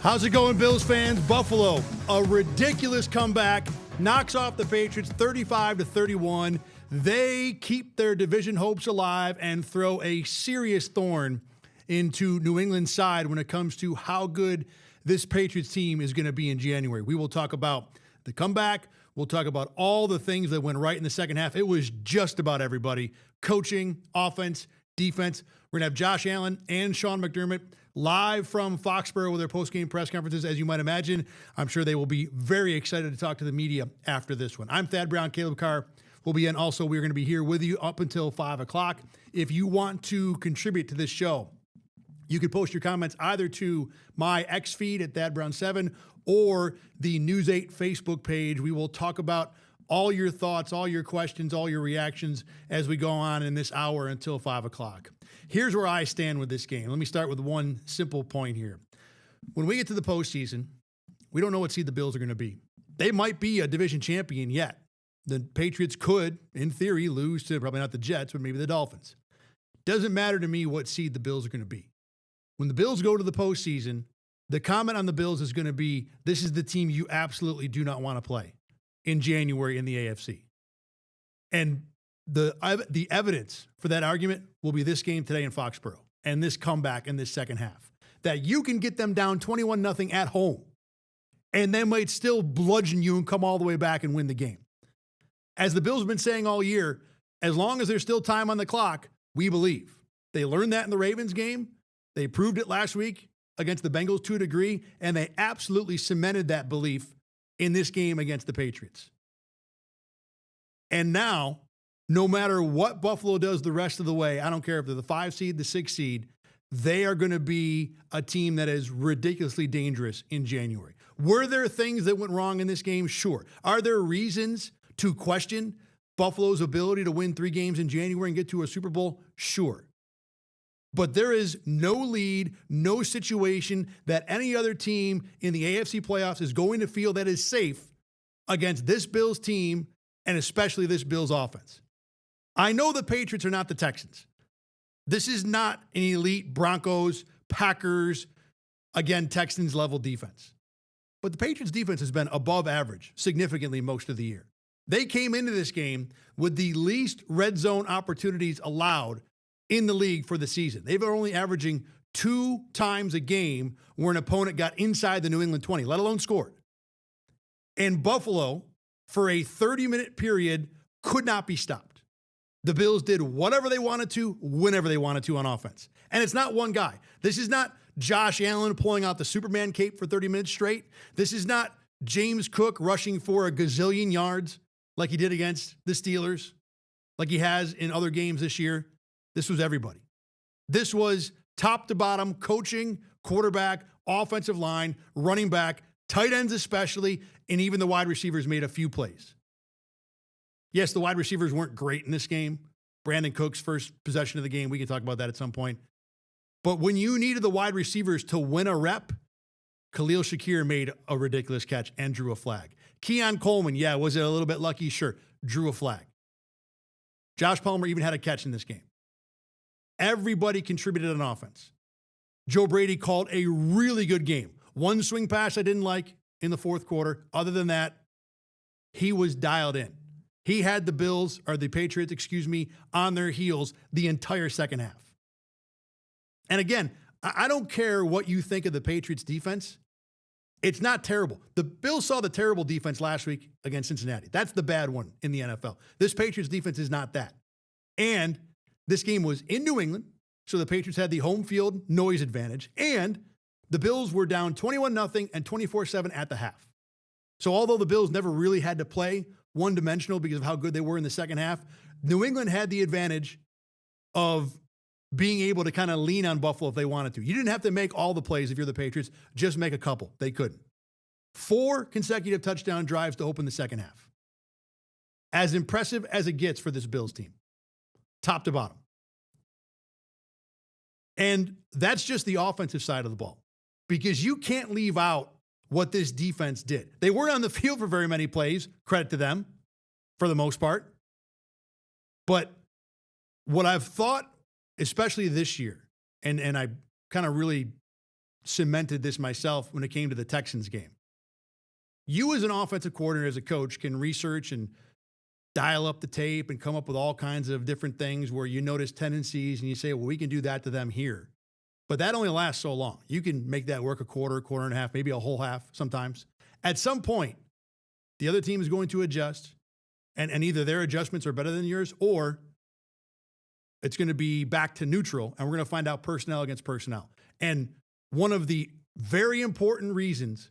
How's it going, Bills fans? Buffalo, a ridiculous comeback, knocks off the Patriots 35-31. They keep their division hopes alive and throw a serious thorn into New England's side when it comes to how good this Patriots team is going to be in January. We will talk about the comeback. We'll talk about all the things that went right in the second half. It was just about everybody. Coaching, offense, defense. We're going to have Josh Allen and Sean McDermott live from Foxborough with their post-game press conferences. As you might imagine, I'm sure they will be very excited to talk to the media after this one. I'm Thad Brown. Caleb Carr will be in. Also, we're going to be here with you up until 5 o'clock. If you want to contribute to this show, you can post your comments either to my X feed at ThadBrown7 or the News 8 Facebook page. We will talk about all your thoughts, all your questions, all your reactions as we go on in this hour until 5 o'clock. Here's where I stand with this game. Let me start with one simple point here. When we get to the postseason, we don't know what seed the Bills are going to be. They might be a division champion yet. The Patriots could, in theory, lose to probably not the Jets, but maybe the Dolphins. Doesn't matter to me what seed the Bills are going to be. When the Bills go to the postseason, the comment on the Bills is going to be, this is the team you absolutely do not want to play in January in the AFC. And the evidence for that argument will be this game today in Foxborough and this comeback in this second half. That you can get them down 21-0 at home, and they might still bludgeon you and come all the way back and win the game. As the Bills have been saying all year, as long as there's still time on the clock, we believe. They learned that in the Ravens game. They proved it last week against the Bengals to a degree, and they absolutely cemented that belief in this game against the Patriots. And now, no matter what Buffalo does the rest of the way, I don't care if they're the 5 seed, the 6 seed, they are going to be a team that is ridiculously dangerous in January. Were there things that went wrong in this game? Sure. Are there reasons to question Buffalo's ability to win 3 games in January and get to a Super Bowl? Sure. But there is no lead, no situation that any other team in the AFC playoffs is going to feel that is safe against this Bills team and especially this Bills offense. I know the Patriots are not the Texans. This is not an elite Broncos, Packers, again, Texans level defense. But the Patriots defense has been above average significantly most of the year. They came into this game with the least red zone opportunities allowed in the league for the season. They've been only averaging 2 times a game where an opponent got inside the New England 20, let alone scored. And Buffalo, for a 30-minute period, could not be stopped. The Bills did whatever they wanted to, whenever they wanted to on offense. And it's not one guy. This is not Josh Allen pulling out the Superman cape for 30 minutes straight. This is not James Cook rushing for a gazillion yards like he did against the Steelers, like he has in other games this year. This was everybody. This was top to bottom coaching, quarterback, offensive line, running back, tight ends especially, and even the wide receivers made a few plays. Yes, the wide receivers weren't great in this game. Brandon Cook's first possession of the game, we can talk about that at some point. But when you needed the wide receivers to win a rep, Khalil Shakir made a ridiculous catch and drew a flag. Keon Coleman, yeah, was it a little bit lucky? Sure, drew a flag. Josh Palmer even had a catch in this game. Everybody contributed on offense. Joe Brady called a really good game. One swing pass I didn't like in the fourth quarter. Other than that, he was dialed in. He had the Patriots, on their heels the entire second half. And again, I don't care what you think of the Patriots defense. It's not terrible. The Bills saw the terrible defense last week against Cincinnati. That's the bad one in the NFL. This Patriots defense is not that. And this game was in New England, so the Patriots had the home field noise advantage. And the Bills were down 21-0 and 24-7 at the half. So although the Bills never really had to play one-dimensional because of how good they were in the second half, New England had the advantage of being able to kind of lean on Buffalo if they wanted to. You didn't have to make all the plays if you're the Patriots. Just make a couple. They couldn't. 4 consecutive touchdown drives to open the second half. As impressive as it gets for this Bills team, top to bottom. And that's just the offensive side of the ball, because you can't leave out what this defense did. They weren't on the field for very many plays, credit to them, for the most part. But what I've thought, especially this year, and I kind of really cemented this myself when it came to the Texans game. You as an offensive coordinator, as a coach, can research and dial up the tape and come up with all kinds of different things where you notice tendencies and you say, well, we can do that to them here. But that only lasts so long. You can make that work a quarter and a half, maybe a whole half sometimes. At some point, the other team is going to adjust, and either their adjustments are better than yours, or it's going to be back to neutral, and we're going to find out personnel against personnel. And one of the very important reasons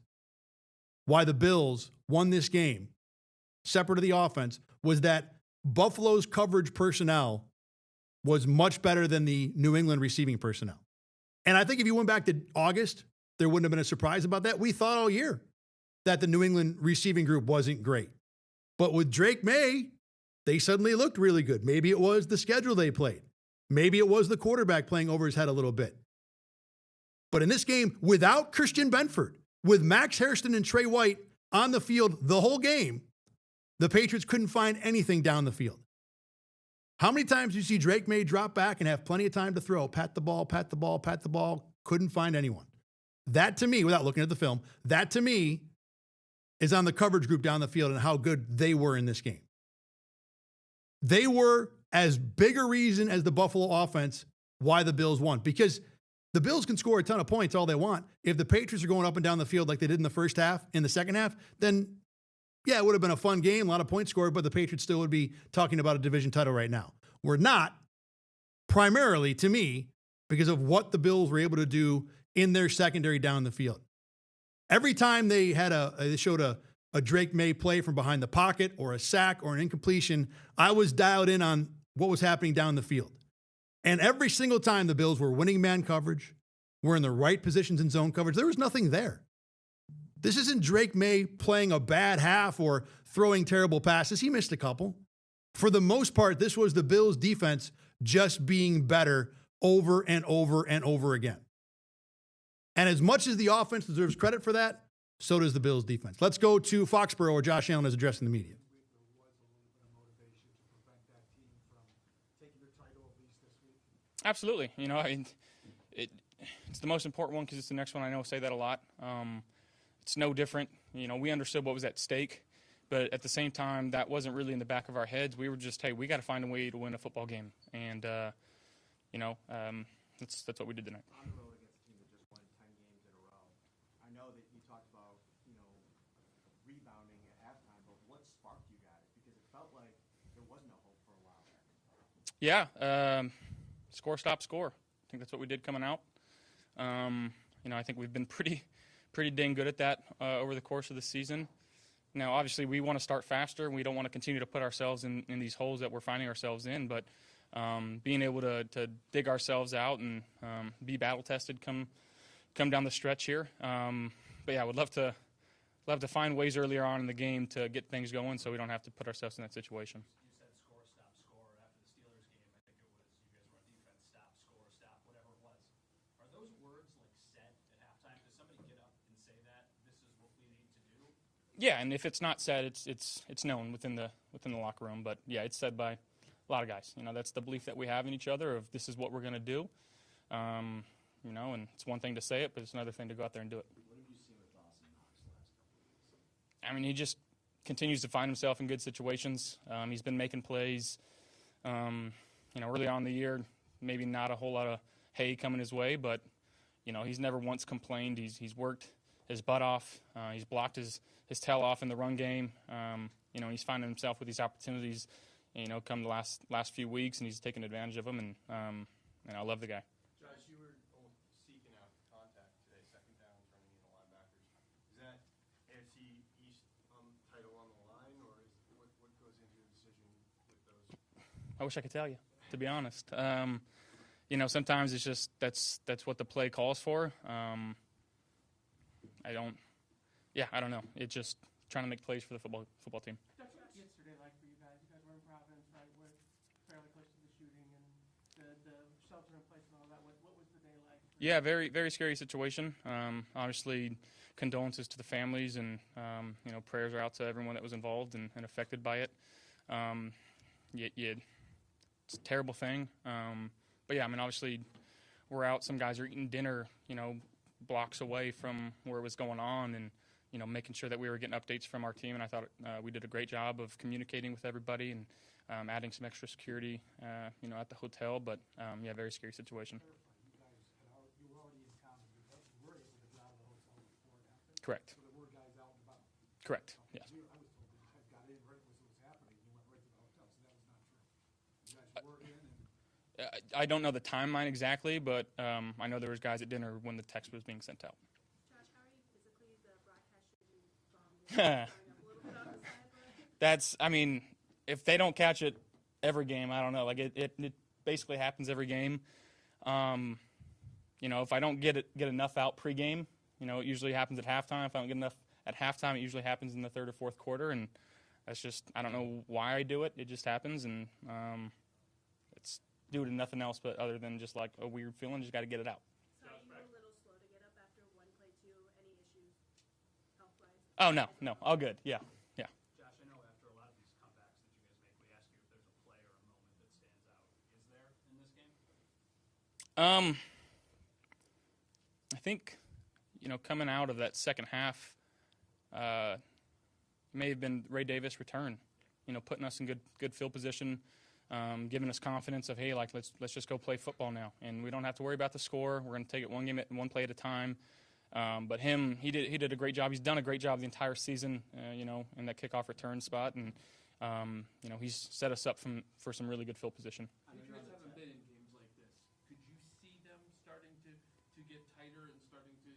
why the Bills won this game, separate of the offense, was that Buffalo's coverage personnel was much better than the New England receiving personnel. And I think if you went back to August, there wouldn't have been a surprise about that. We thought all year that the New England receiving group wasn't great. But with Drake May, they suddenly looked really good. Maybe it was the schedule they played. Maybe it was the quarterback playing over his head a little bit. But in this game, without Christian Benford, with Max Hairston and Trey White on the field the whole game, the Patriots couldn't find anything down the field. How many times do you see Drake May drop back and have plenty of time to throw? Pat the ball, pat the ball, pat the ball. Couldn't find anyone. That to me, without looking at the film, that to me is on the coverage group down the field and how good they were in this game. They were as big a reason as the Buffalo offense why the Bills won. Because the Bills can score a ton of points all they want. If the Patriots are going up and down the field like they did in the first half, in the second half, then yeah, it would have been a fun game, a lot of points scored, but the Patriots still would be talking about a division title right now. We're not, primarily to me, because of what the Bills were able to do in their secondary down the field. Every time they showed a Drake May play from behind the pocket or a sack or an incompletion, I was dialed in on what was happening down the field. And every single time the Bills were winning man coverage, were in the right positions in zone coverage, there was nothing there. This isn't Drake May playing a bad half or throwing terrible passes. He missed a couple. For the most part, this was the Bills' defense just being better over and over and over again. And as much as the offense deserves credit for that, so does the Bills' defense. Let's go to Foxborough, where Josh Allen is addressing the media. Absolutely. You know, I mean, it's the most important one because it's the next one. I know I say that a lot. It's no different. You know, we understood what was at stake, but at the same time, that wasn't really in the back of our heads. We were just, hey, we got to find a way to win a football game, and you know, that's what we did tonight. On the road against a team that just won 10 games in a row, I know that you talked about, you know, rebounding at halftime, but what sparked you guys? Because it felt like there was no hope for a while there. Yeah, score, stop, score. I think that's what we did coming out. You know, I think we've been pretty dang good at that over the course of the season. Now, obviously, we want to start faster. We don't want to continue to put ourselves in these holes that we're finding ourselves in. But being able to dig ourselves out and be battle-tested come down the stretch here. But, yeah, I would love to find ways earlier on in the game to get things going so we don't have to put ourselves in that situation. You said score, stop, score. After the Steelers game, I think it was you guys were on defense, stop, score, stop, whatever it was. Are those words, like, said at halftime? Does somebody get up and say that? This is what we need to do? Yeah, and if it's not said, it's known within the locker room. But, yeah, it's said by a lot of guys. You know, that's the belief that we have in each other of this is what we're going to do. You know, and it's one thing to say it, but it's another thing to go out there and do it. What have you seen with Dawson Knox the last couple of weeks? I mean, he just continues to find himself in good situations. He's been making plays. You know, early on in the year, maybe not a whole lot of hay coming his way, but, you know, he's never once complained. He's worked his butt off. He's blocked his tail off in the run game. You know, he's finding himself with these opportunities, you know, come the last few weeks, and he's taking advantage of them, and I love the guy. Josh, you were seeking out contact today, second down, turning into linebackers. Is that AFC East title on the line, or what goes into your decision with those? I wish I could tell you, to be honest. You know, sometimes it's just that's what the play calls for. I don't know. It's just trying to make plays for the football team. What was yesterday like for you guys? You guys were in Providence, right? We're fairly close to the shooting and the shelter in place and all that. What was the day like? Yeah, very, very scary situation. Obviously, condolences to the families, and you know, prayers are out to everyone that was involved and affected by it. It's a terrible thing. But yeah, I mean, obviously, we're out. Some guys are eating dinner, you know, blocks away from where it was going on, and making sure that we were getting updates from our team. And I thought we did a great job of communicating with everybody and adding some extra security, at the hotel. But very scary situation. You were already in town, and you were able to get out of the hotel before it happened? Correct. So there were guys out and about? Correct. Yes. I was told that you had got in right as it was happening, and you went right to the hotel, so that was not true. You guys were in, and I don't know the timeline exactly, but I know there was guys at dinner when the text was being sent out. Josh, how are you physically? The broadcast showed you going up a little bit on the side, but If they don't catch it every game, I don't know. Like it basically happens every game. If I don't get enough out pregame, it usually happens at halftime. If I don't get enough at halftime, it usually happens in the third or fourth quarter, and that's just, I don't know why I do it. It just happens, and it's due to nothing else but other than just like a weird feeling. Just got to get it out. so you were a little slow to get up after one play too. Any issues health-wise? Oh, no, all good. Yeah. Josh, I know after a lot of these comebacks that you guys make, we ask you if there's a play or a moment that stands out. Is there in this game? I think, coming out of that second half, may have been Ray Davis' return. Putting us in good field position, giving us confidence of, hey, like let's just go play football now, and we don't have to worry about the score. We're going to take it one play at a time. But he did a great job. He's done a great job the entire season, in that kickoff return spot, and he's set us up for some really good field position. Patriots haven't been in games like this. Could you see them starting to get tighter and starting to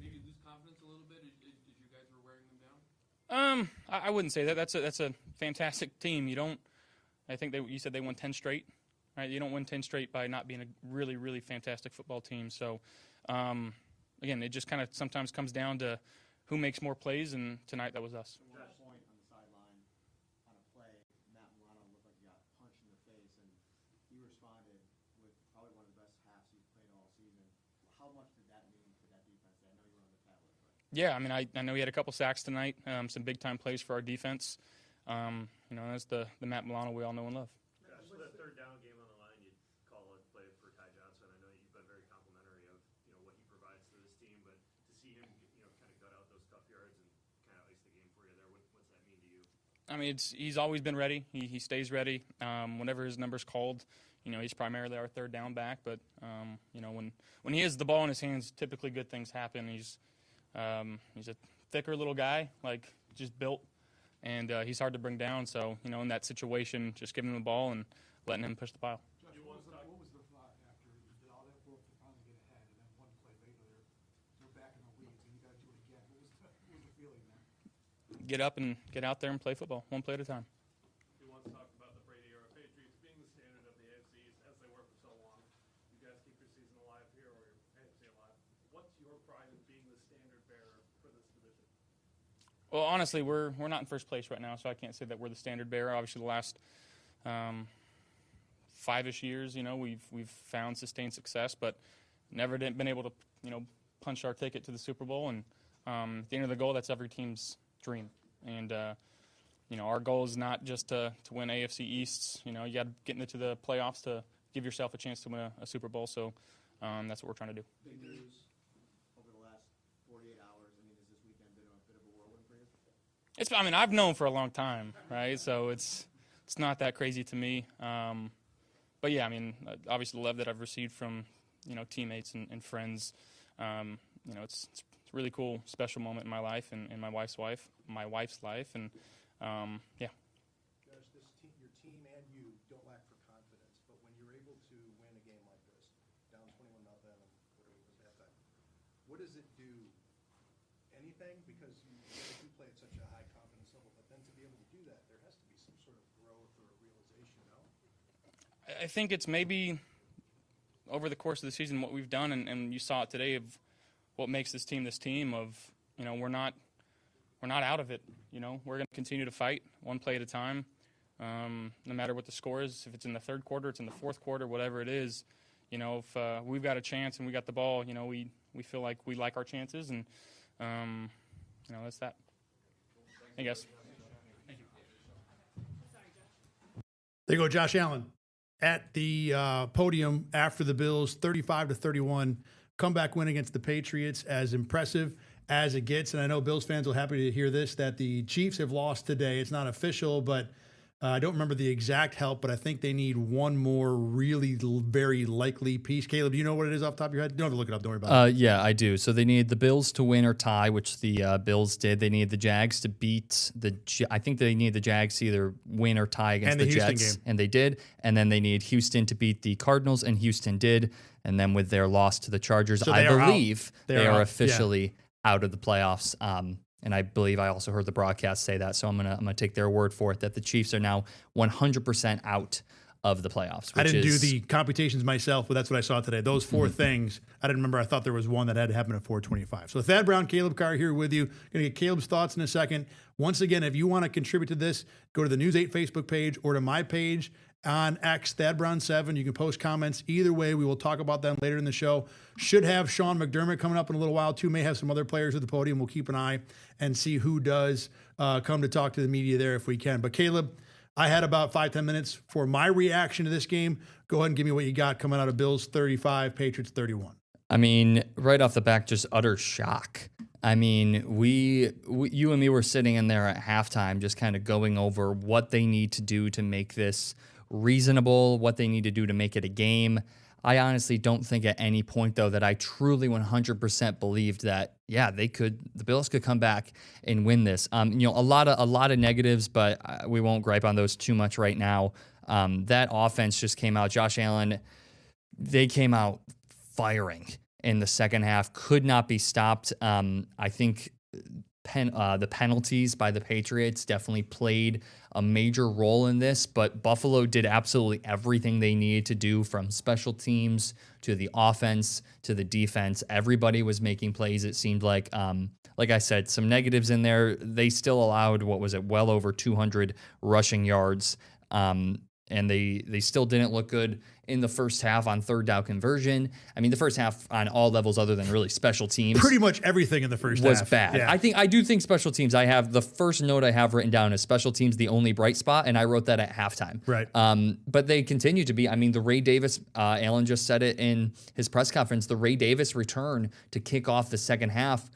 maybe lose confidence a little bit as you guys were wearing them down? I wouldn't say that. That's a fantastic team. I think you said they won 10 straight, right? You don't win 10 straight by not being a really, really fantastic football team. So, again, it just kind of sometimes comes down to who makes more plays, and tonight that was us. At one point on the sideline, on a play, Matt Milano looked like he got punched in the face, and he responded with probably one of the best halves he's played all season. How much did that mean for that defense? I know you were on the tablet. But. Yeah, I know he had a couple sacks tonight, some big-time plays for our defense. That's the Matt Milano we all know and love. Josh, for that third down game on the line, you call a play for Ty Johnson. I know you've been very complimentary of what he provides to this team, but to see him kind of gut out those tough yards and kind of ice the game for you there, what's that mean to you? He's always been ready. He stays ready. Whenever his number's called, he's primarily our third down back. But when he has the ball in his hands, typically good things happen. He's a thicker little guy, like just built. And he's hard to bring down, so, in that situation, just giving him the ball and letting him push the pile. Josh, what was the thought after you did all that work to finally get ahead, and then one play later, they're back in the weeds, and you got to do it again? What was the feeling there? Get up and get out there and play football, one play at a time. You once talked about the Brady era Patriots being the standard of the AFC as they were for so long. You guys keep your season alive here, or your AFC alive. What's your pride in being the standard bearer for this division? Well, honestly, we're not in first place right now, so I can't say that we're the standard bearer. Obviously, the last 5-ish years, we've found sustained success, but never been able to, punch our ticket to the Super Bowl. And at the end of the goal, that's every team's dream. And our goal is not just to win AFC Easts. You got to get into the playoffs to give yourself a chance to win a Super Bowl. So that's what we're trying to do. Big news over the last 48 hours. Has this weekend been a bit of a whirlwind for you? I've known for a long time, right? So it's not that crazy to me. But yeah, obviously the love that I've received from, teammates and friends, it's a really cool, special moment in my life and in my wife's life, and yeah. Josh, your team and you don't lack for confidence, but when you're able to win a game like this, down 21-0, and whatever it was at halftime, what does it do? Anything? Because you guys do play at such a high confidence level, but then to be able to do that, there has to be some sort of growth or realization, no? I think it's maybe over the course of the season what we've done, and you saw it today, of what makes this team of, we're not out of it. We're going to continue to fight one play at a time, no matter what the score is. If it's in the third quarter, it's in the fourth quarter, whatever it is. If we've got a chance and we got the ball, we feel like we like our chances, and that's that. Hey, guys. There you go, Josh Allen at the podium after the Bills' 35-31 comeback win against the Patriots, as impressive as it gets. And I know Bills fans will be happy to hear this, that the Chiefs have lost today. It's not official, but I don't remember the exact help, but I think they need one more really very likely piece. Caleb, do you know what it is off the top of your head? You don't have to look it up. Don't worry about it. Yeah, I do. So they need the Bills to win or tie, which the Bills did. They need the Jags to beat I think they need the Jags to either win or tie against the Houston Jets, game. and they did. And then they need Houston to beat the Cardinals, and Houston did. And then with their loss to the Chargers, So I they are out. believe they are out. officially out of the playoffs. And I believe I also heard the broadcast say that, so I'm gonna take their word for it that the Chiefs are now 100% out of the playoffs. I didn't do the computations myself, but that's what I saw today. Those four things, I didn't remember. I thought there was one that had to happen at 4:25. So Thad Brown, Caleb Carr here with you. Going to get Caleb's thoughts in a second. Once again, if you want to contribute to this, go to the News 8 Facebook page or to my page on X, Thad Brown 7. You can post comments. Either way, we will talk about them later in the show. Should have Sean McDermott coming up in a little while, too. May have some other players at the podium. We'll keep an eye and see who does come to talk to the media there if we can. But Caleb, I had about 5-10 minutes for my reaction to this game. Go ahead and give me what you got coming out of Bills 35, Patriots 31. I mean, right off the back, just utter shock. I mean, you and me were sitting in there at halftime just kind of going over what they need to do to make this reasonable, what they need to do to make it a game. I honestly don't think at any point, though, that I truly 100% believed that, yeah, the Bills could come back and win this. A lot of negatives, but we won't gripe on those too much right now. That offense just came out. Josh Allen, they came out firing in the second half, could not be stopped. I think the penalties by the Patriots definitely played a major role in this, but Buffalo did absolutely everything they needed to do, from special teams to the offense to the defense. Everybody was making plays. It seemed like I said, some negatives in there. They still allowed, well over 200 rushing yards. And they still didn't look good in the first half on third down conversion. I mean, the first half on all levels other than really special teams. Pretty much everything in the first was half bad. Yeah. I do think special teams, the first note I have written down is special teams, the only bright spot, and I wrote that at halftime. Right. But they continue to be. I mean, the Ray Davis, Allen just said it in his press conference, the Ray Davis return to kick off the second half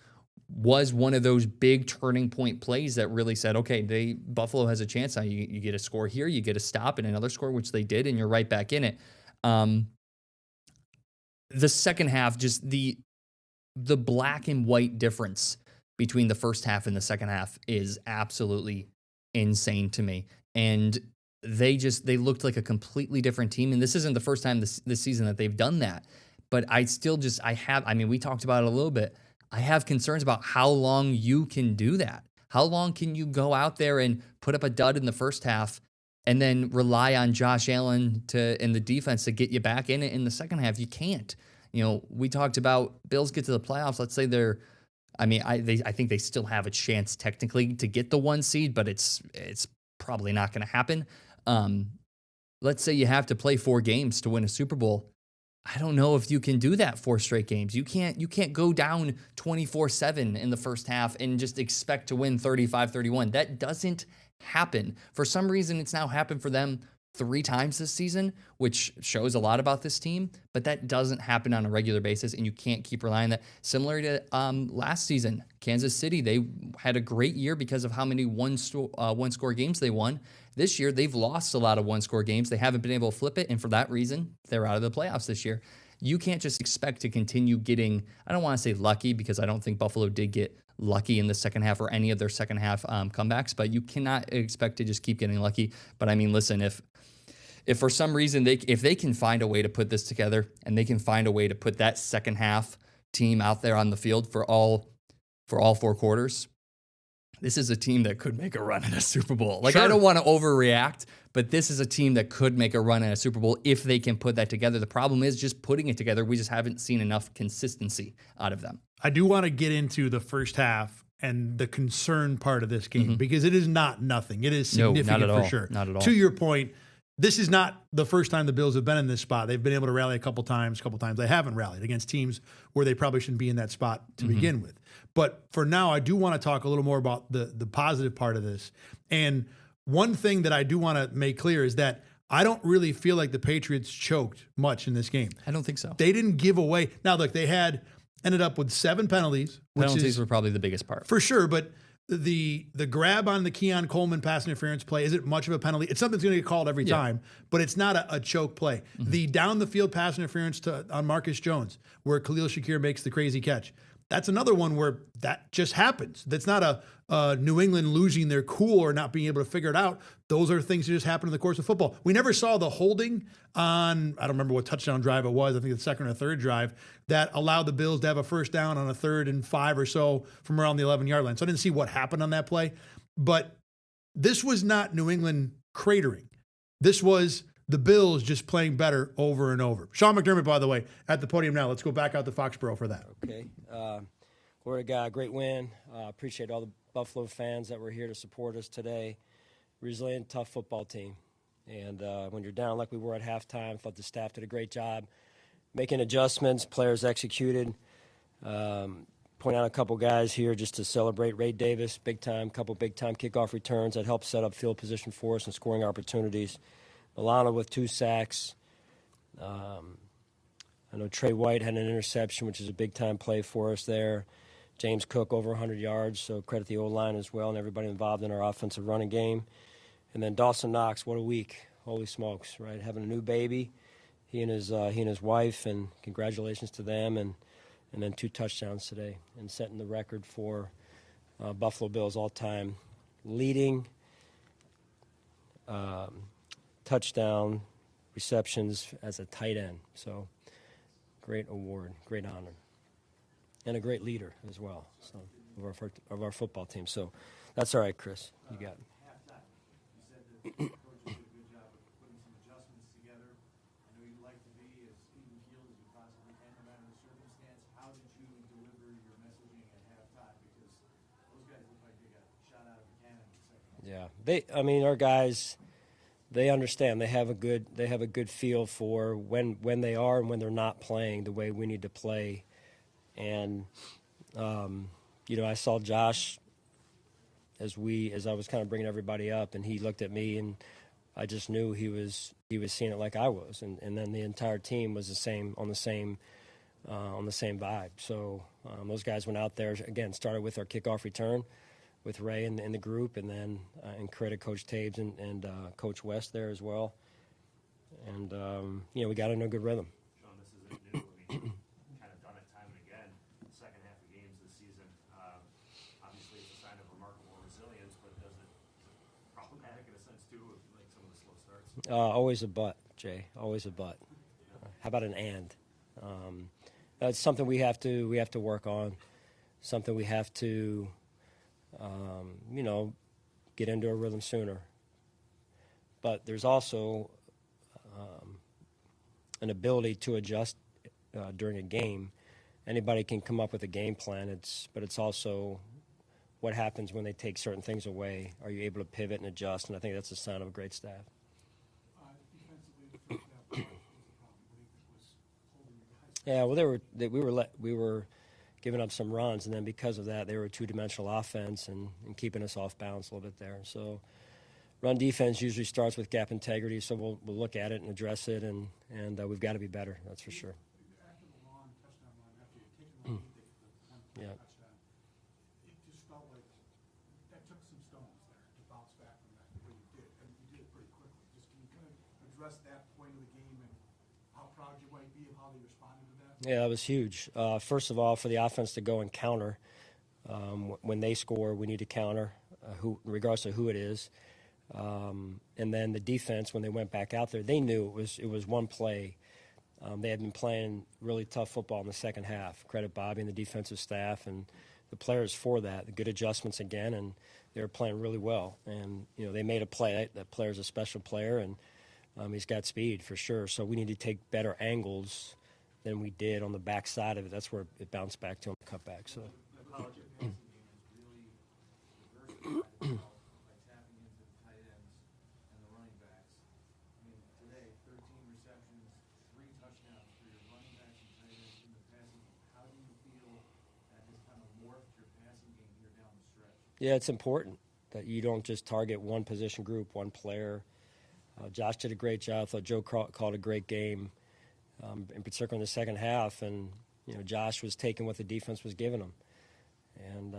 was one of those big turning point plays that really said, okay, Buffalo has a chance now. You get a score here, you get a stop and another score, which they did, and you're right back in it. The second half, just the black and white difference between the first half and the second half is absolutely insane to me. And they looked like a completely different team. And this isn't the first time this season that they've done that. But we talked about it a little bit. I have concerns about how long you can do that. How long can you go out there and put up a dud in the first half and then rely on Josh Allen and the defense to get you back in it in the second half? You can't. We talked about Bills get to the playoffs. Let's say I think they still have a chance technically to get the 1 seed, but it's probably not going to happen. Let's say you have to play 4 games to win a Super Bowl. I don't know if you can do that 4 straight games. You can't go down 24-7 in the first half and just expect to win 35-31. That doesn't happen. For some reason, it's now happened for them 3 times this season, which shows a lot about this team, but that doesn't happen on a regular basis, and you can't keep relying on that. Similar to last season, Kansas City, they had a great year because of how many one-score games they won. This year, they've lost a lot of one-score games. They haven't been able to flip it, and for that reason, they're out of the playoffs this year. You can't just expect to continue getting, I don't want to say lucky, because I don't think Buffalo did get lucky in the second half or any of their second half comebacks, but you cannot expect to just keep getting lucky. But I mean, listen, if for some reason if they can find a way to put this together and they can find a way to put that second half team out there on the field for all 4 quarters, this is a team that could make a run at a Super Bowl. Sure. I don't want to overreact, but this is a team that could make a run at a Super Bowl if they can put that together. The problem is just putting it together. We just haven't seen enough consistency out of them. I do want to get into the first half and the concern part of this game because it is not nothing. It is significant for sure. Not at all. To your point, this is not the first time the Bills have been in this spot. They've been able to rally a couple times they haven't rallied against teams where they probably shouldn't be in that spot to begin with. But for now, I do want to talk a little more about the positive part of this. And one thing that I do want to make clear is that I don't really feel like the Patriots choked much in this game. I don't think so. They didn't give away. Now, look, they ended up with 7 penalties. Penalties were probably the biggest part. For sure, but the grab on the Keon Coleman pass interference play isn't much of a penalty. It's something that's going to get called every time, but it's not a choke play. The down the field pass interference on Marcus Jones, where Khalil Shakir makes the crazy catch. That's another one where that just happens. That's not a New England losing their cool or not being able to figure it out. Those are things that just happen in the course of football. We never saw the holding on, I don't remember what touchdown drive it was, I think the second or third drive, that allowed the Bills to have a first down on a 3rd and 5 or so from around the 11-yard line. So I didn't see what happened on that play. But this was not New England cratering. This was the Bills just playing better over and over. Sean McDermott, by the way, at the podium now. Let's go back out to Foxborough for that. Okay. Glory to God. Great win. Appreciate all the Buffalo fans that were here to support us today. Resilient, tough football team. And when you're down like we were at halftime, I thought the staff did a great job making adjustments. Players executed. Point out a couple guys here just to celebrate. Ray Davis, couple big-time kickoff returns that helped set up field position for us and scoring opportunities. Milano with 2 sacks. I know Trey White had an interception, which is a big-time play for us there. James Cook over 100 yards, so credit the O-line as well and everybody involved in our offensive running game. And then Dawson Knox, what a week. Holy smokes, right? Having a new baby, he and his wife, and congratulations to them. And then 2 touchdowns today and setting the record for Buffalo Bills all-time leading touchdown receptions as a tight end. So great award, great honor, and a great leader as well, so of our football team. So that's all right, Chris. You got it. Halftime, you said that the coach did a good job of putting some adjustments together. I know you'd like to be as even keeled as you possibly can, no matter the circumstance. How did you deliver your messaging at halftime? Because those guys look like they got shot out of a cannon in the second half. Yeah, our guys, they understand. They have a good feel for when they are and when they're not playing the way we need to play. And I saw Josh as I was kind of bringing everybody up, and he looked at me, and I just knew he was seeing it like I was, and then the entire team was on the same vibe. So those guys went out there again, started with our kickoff return with Ray and the group, and then and credit Coach Taves and Coach West there as well. And we got in a good rhythm. Sean, this isn't new. I mean, kind of done it time and again. Second half of games this season. Obviously, it's a sign of remarkable resilience, but is it problematic in a sense too, with like some of the slow starts? Always a but, Jay. Always a but. How about an and? That's something we have to work on. Something we have to, get into a rhythm sooner. But there's also an ability to adjust during a game. Anybody can come up with a game plan. But it's also what happens when they take certain things away. Are you able to pivot and adjust? And I think that's a sign of a great staff. Defensively, the first half was a problem. What do you think was holding you guys? Yeah, well, we were giving up some runs, and then because of that, they were a 2-dimensional offense and keeping us off balance a little bit there. So run defense usually starts with gap integrity, so we'll look at it and address it, and we've got to be better, that's for sure. After the long touchdown run, after you kicked the Yeah. touchdown, it just felt like that took some stones there to bounce back from that the way you did, and you did it pretty quickly. Just can you kind of address that point of the game and how proud you might be of how they responded to that? Yeah, that was huge. First of all, for the offense to go and counter, when they score, we need to counter, regardless of who it is. And then the defense, when they went back out there, they knew it was one play. They had been playing really tough football in the second half. Credit Bobby and the defensive staff and the players for that. The good adjustments again, and they were playing really well. And they made a play. That player's a special player, and he's got speed for sure. So we need to take better angles than we did on the back side of it. That's where it bounced back to on the cutback. So. The college passing game is really diversified itself by tapping into the tight ends and the running backs. I mean, today, 13 receptions, 3 touchdowns for your running backs and tight ends in the passing game. How do you feel that has kind of morphed your passing game here down the stretch? Yeah, it's important that you don't just target one position group, one player. Josh did a great job. I thought Joe called a great game, in particular in the second half. And, Josh was taking what the defense was giving him. And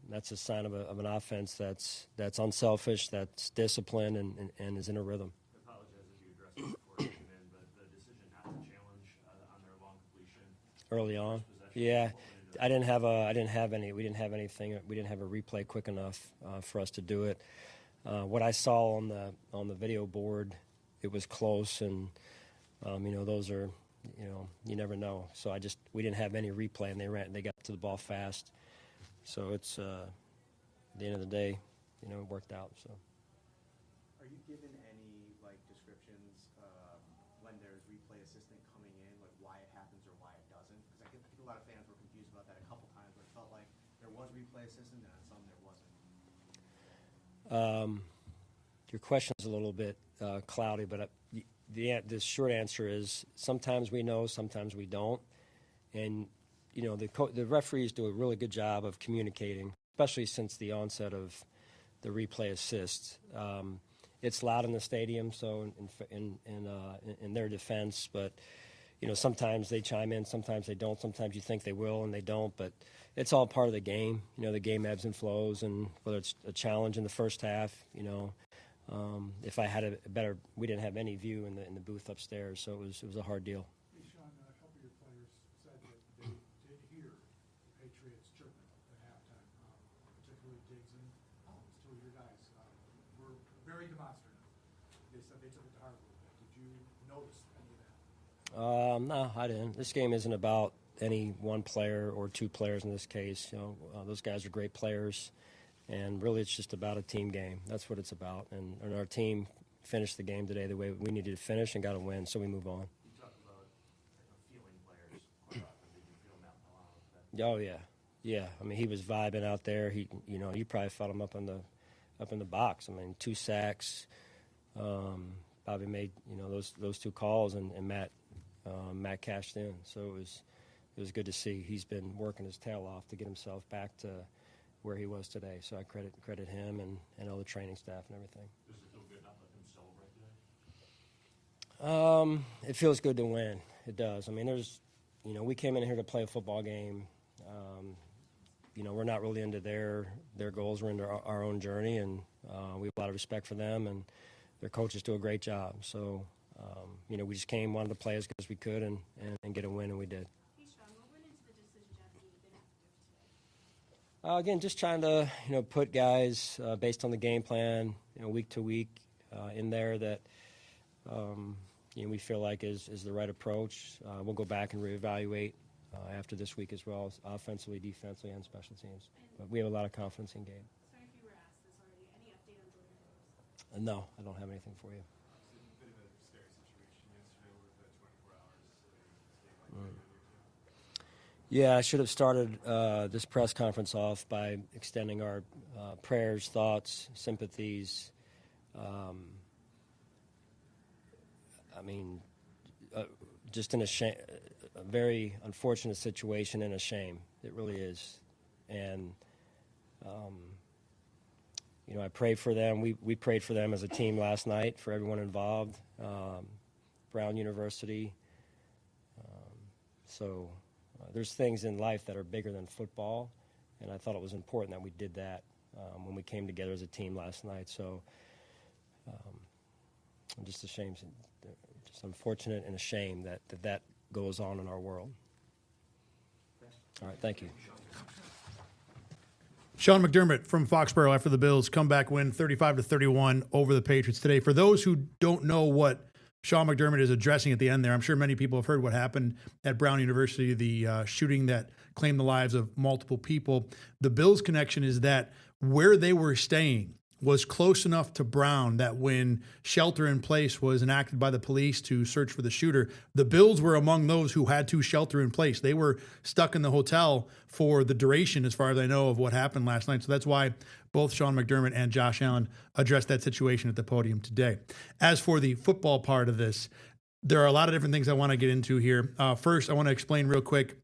that's a sign of an offense that's unselfish, that's disciplined, and is in a rrhythm. I apologize if you addressed it before you came in, but the decision not to challenge on their long completion Early on. Yeah. We didn't have a replay quick enough for us to do it. What I saw on the video board, it was close, and those are, you never know. So we didn't have any replay, and they got to the ball fast. So it's at the end of the day, it worked out. So. Are you given any descriptions when there's replay assistant coming in, why it happens or why it doesn't? Because I think a lot of fans were confused about that a couple times, where it felt like there was replay assistant and on some there wasn't. Your question is a little bit cloudy, but the short answer is sometimes we know, sometimes we don't, and the referees do a really good job of communicating, especially since the onset of the replay assist. It's loud in the stadium, so in their defense, but sometimes they chime in, sometimes they don't, sometimes you think they will and they don't, but it's all part of the game. The game ebbs and flows, and whether it's a challenge in the first half, if I had we didn't have any view in the booth upstairs, so it was a hard deal. Hey, Sean, a couple of your players said that they did hear the Patriots chirping at halftime, particularly Diggs and Collins, two of your guys. Were very demonstrative. They said they took it to heart a little bit. Did you notice any of that? No, I didn't. This game isn't about any one player or two players in this case. Those guys are great players, and really it's just about a team game. That's what it's about. And our team finished the game today the way we needed to finish and got a win, so we move on. You talked about feeling players quite often. Did you feel Matt Milano? Oh yeah. I mean, he was vibing out there. You probably felt him up in the box. I mean, 2 sacks. Bobby made those 2 calls, and Matt cashed in. So it was good to see. He's been working his tail off to get himself back to where he was today. So I credit him and all the training staff and everything. Does it feel good not letting him celebrate today? It feels good to win. It does. I mean, we came in here to play a football game. We're not really into their goals. We're into our own journey, and we have a lot of respect for them, and their coaches do a great job. So, we just wanted to play as good as we could and get a win, and we did. Hey, Sean, what went into the decision after you've been active today? Again, just trying to, put guys based on the game plan, week to week in there that, we feel like is the right approach. We'll go back and reevaluate after this week as well, offensively, defensively, and special teams. But we have a lot of confidence in Gabe. Sorry if you were asked this already. Any update on Jordan Phillips? No, I don't have anything for you. It's a bit of a scary situation yesterday with the 24 hours. Yeah, I should have started this press conference off by extending our prayers, thoughts, sympathies. Just in a very unfortunate situation and a shame. It really is. And, I pray for them. We prayed for them as a team last night, for everyone involved, Brown University. There's things in life that are bigger than football, and I thought it was important that we did that when we came together as a team last night. So just a shame, just unfortunate and a shame that goes on in our world. All right, thank you. Sean McDermott from Foxborough after the Bills comeback win 35-31 over the Patriots today. For those who don't know what Sean McDermott is addressing at the end there, I'm sure many people have heard what happened at Brown University, the shooting that claimed the lives of multiple people. The Bills connection is that where they were staying was close enough to Brown that when shelter in place was enacted by the police to search for the shooter, the Bills were among those who had to shelter in place. They were stuck in the hotel for the duration, as far as I know, of what happened last night. So that's why both Sean McDermott and Josh Allen addressed that situation at the podium today. As for the football part of this, there are a lot of different things I want to get into here. First, I want to explain real quick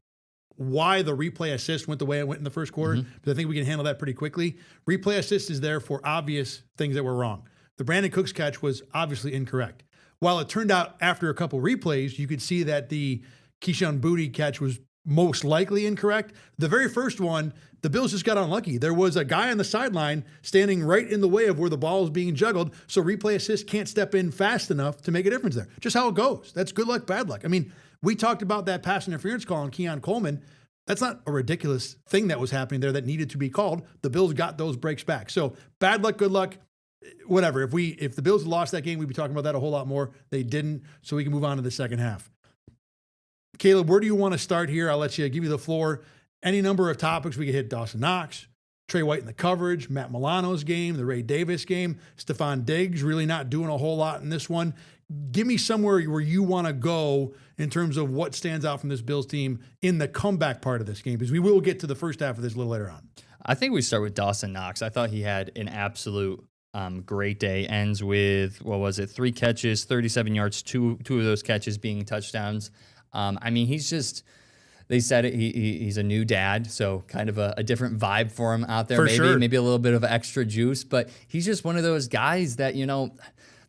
why the replay assist went the way it went in the first quarter, because I think we can handle that pretty quickly. Replay assist is there for obvious things that were wrong. The Brandon Cooks catch was obviously incorrect. While it turned out after a couple replays, you could see that the Keyshawn Boutte catch was most likely incorrect. The very first one, the Bills just got unlucky. There was a guy on the sideline standing right in the way of where the ball is being juggled, so replay assist can't step in fast enough to make a difference there. Just how it goes. That's good luck, bad luck. I mean, we talked about that pass interference call on Keon Coleman. That's not a ridiculous thing that was happening there that needed to be called. The Bills got those breaks back. So bad luck, good luck, whatever. If the Bills lost that game, we'd be talking about that a whole lot more. They didn't, so we can move on to the second half. Caleb, where do you want to start here? I'll give you the floor. Any number of topics. We could hit Dawson Knox, Trey White in the coverage, Matt Milano's game, the Ray Davis game, Stephon Diggs really not doing a whole lot in this one. Give me somewhere where you want to go in terms of what stands out from this Bills team in the comeback part of this game, because we will get to the first half of this a little later on. I think we start with Dawson Knox. I thought he had an absolute great day. Ends with, 3 catches, 37 yards, two of those catches being touchdowns. I mean, he's just, they said it, he's a new dad, so kind of a different vibe for him out there. Maybe a little bit of extra juice, but he's just one of those guys that,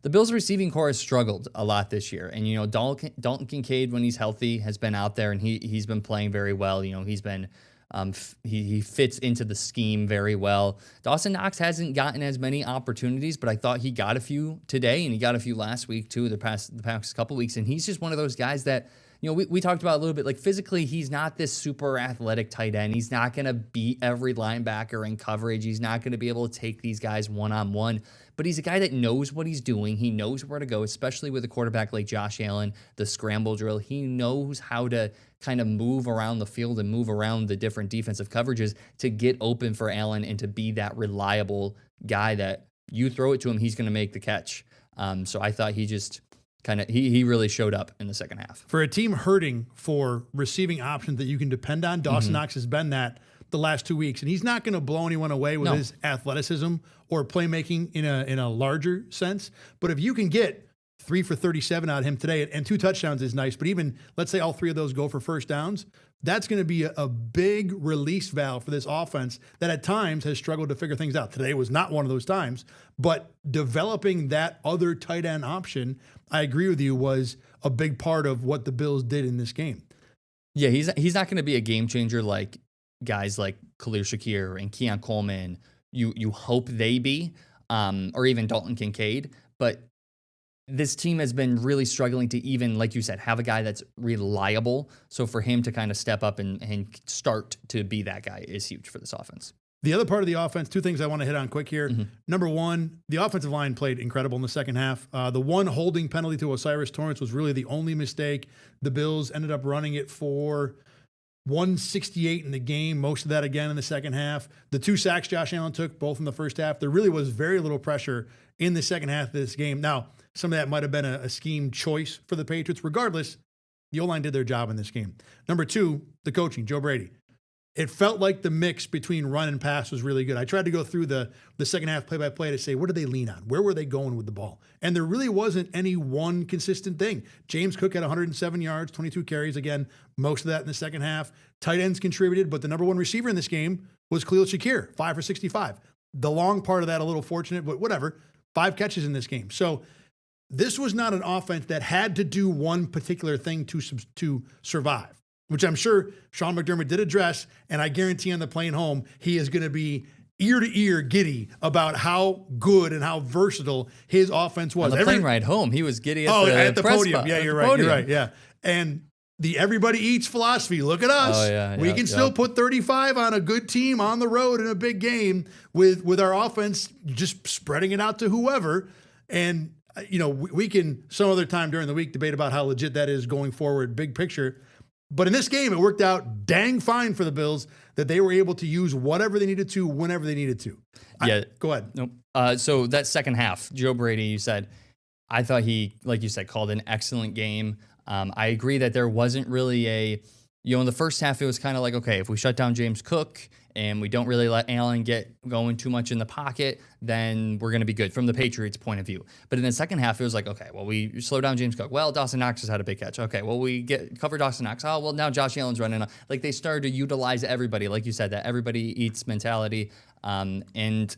the Bills receiving core has struggled a lot this year. And, Dalton Kincaid, when he's healthy, has been out there and he's been playing very well. He's been, he fits into the scheme very well. Dawson Knox hasn't gotten as many opportunities, but I thought he got a few today and he got a few last week too, the past couple weeks. And he's just one of those guys that, we talked about a little bit, like physically, he's not this super athletic tight end. He's not going to beat every linebacker in coverage. He's not going to be able to take these guys one-on-one, but he's a guy that knows what he's doing. He knows where to go, especially with a quarterback like Josh Allen, the scramble drill. He knows how to kind of move around the field and move around the different defensive coverages to get open for Allen and to be that reliable guy that you throw it to him, he's going to make the catch. So I thought he just he really showed up in the second half. For a team hurting for receiving options that you can depend on, Dawson Knox has been that the last 2 weeks, and he's not going to blow anyone away with his athleticism or playmaking in a larger sense. But if you can get 3 for 37 out of him today, and 2 touchdowns is nice, but even let's say all 3 of those go for first downs, that's going to be a big release valve for this offense that at times has struggled to figure things out. Today was not one of those times, but developing that other tight end option, I agree with you, was a big part of what the Bills did in this game. Yeah, he's not going to be a game changer like guys like Khalil Shakir and Keon Coleman. You hope they be, or even Dalton Kincaid, but this team has been really struggling to even, like you said, have a guy that's reliable. So for him to kind of step up and start to be that guy is huge for this offense. The other part of the offense, 2 things I want to hit on quick here. Number one, the offensive line played incredible in the second half. The one holding penalty to Osiris Torrance was really the only mistake. The Bills ended up running it for 168 in the game, most of that again in the second half. The 2 sacks Josh Allen took, both in the first half. There really was very little pressure in the second half of this game. Now, some of that might have been a scheme choice for the Patriots. Regardless, the O-line did their job in this game. Number 2, the coaching, Joe Brady. It felt like the mix between run and pass was really good. I tried to go through the second half play-by-play to say, what did they lean on? Where were they going with the ball? And there really wasn't any one consistent thing. James Cook had 107 yards, 22 carries. Again, most of that in the second half. Tight ends contributed, but the number 1 receiver in this game was Khalil Shakir, 5 for 65. The long part of that a little fortunate, but whatever. 5 catches in this game. So this was not an offense that had to do one particular thing to survive, which I'm sure Sean McDermott did address, and I guarantee on the plane home, he is going to be ear-to-ear giddy about how good and how versatile his offense was. On the plane ride home, he was giddy at the podium. Yeah, you're right. Yeah. And the everybody eats philosophy. Look at us. We can still put 35 on a good team on the road in a big game with our offense just spreading it out to whoever. And, we can some other time during the week debate about how legit that is going forward, big picture. But in this game, it worked out dang fine for the Bills that they were able to use whatever they needed to, whenever they needed to. Go ahead. Nope. So that second half, Joe Brady, you said, I thought he, like you said, called an excellent game. I agree that there wasn't really in the first half, it was kind of like, okay, if we shut down James Cook and we don't really let Allen get going too much in the pocket, then we're going to be good from the Patriots' point of view. But in the second half, it was like, okay, well, we slow down James Cook. Well, Dawson Knox has had a big catch. Okay, well, we cover Dawson Knox. Oh, well, now Josh Allen's running. Like, they started to utilize everybody, like you said, that everybody eats mentality. And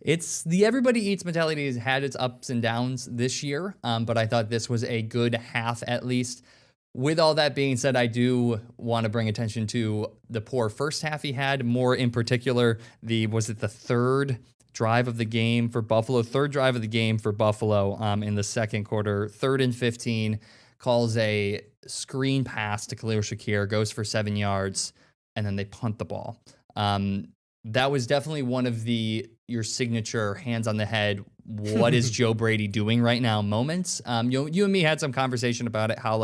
It's the everybody eats mentality has had its ups and downs this year, but I thought this was a good half at least. With all that being said, I do want to bring attention to the poor first half he had, more in particular, was it the third drive of the game for Buffalo? Third drive of the game for Buffalo in the second quarter, 3rd and 15, calls a screen pass to Khalil Shakir, goes for 7 yards, and then they punt the ball. That was definitely one of your signature hands on the head, what is Joe Brady doing right now moments. You and me had some conversation about it, how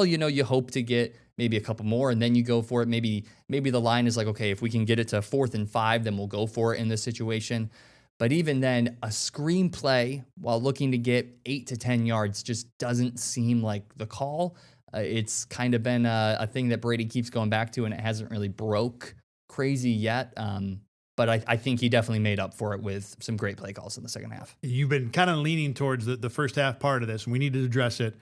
you hope to get maybe a couple more and then you go for it. Maybe the line is like, okay, if we can get it to 4th and 5, then we'll go for it in this situation. But even then, a screenplay while looking to get 8 to 10 yards just doesn't seem like the call. It's kind of been a thing that Brady keeps going back to, and it hasn't really broke crazy yet. But I think he definitely made up for it with some great play calls in the second half. You've been kind of leaning towards the first half part of this, and we need to address it.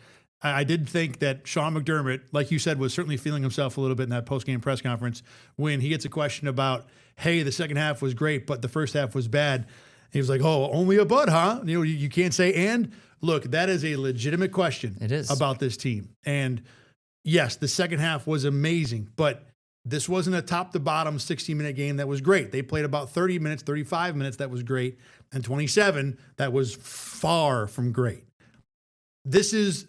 I did think that Sean McDermott, like you said, was certainly feeling himself a little bit in that post-game press conference when he gets a question about, hey, the second half was great, but the first half was bad. He was like, oh, only a but, huh? You can't say and. Look, that is a legitimate question. It is. About this team. And yes, the second half was amazing, but this wasn't a top-to-bottom 60-minute game that was great. They played about 30 minutes, 35 minutes that was great, and 27 that was far from great. This is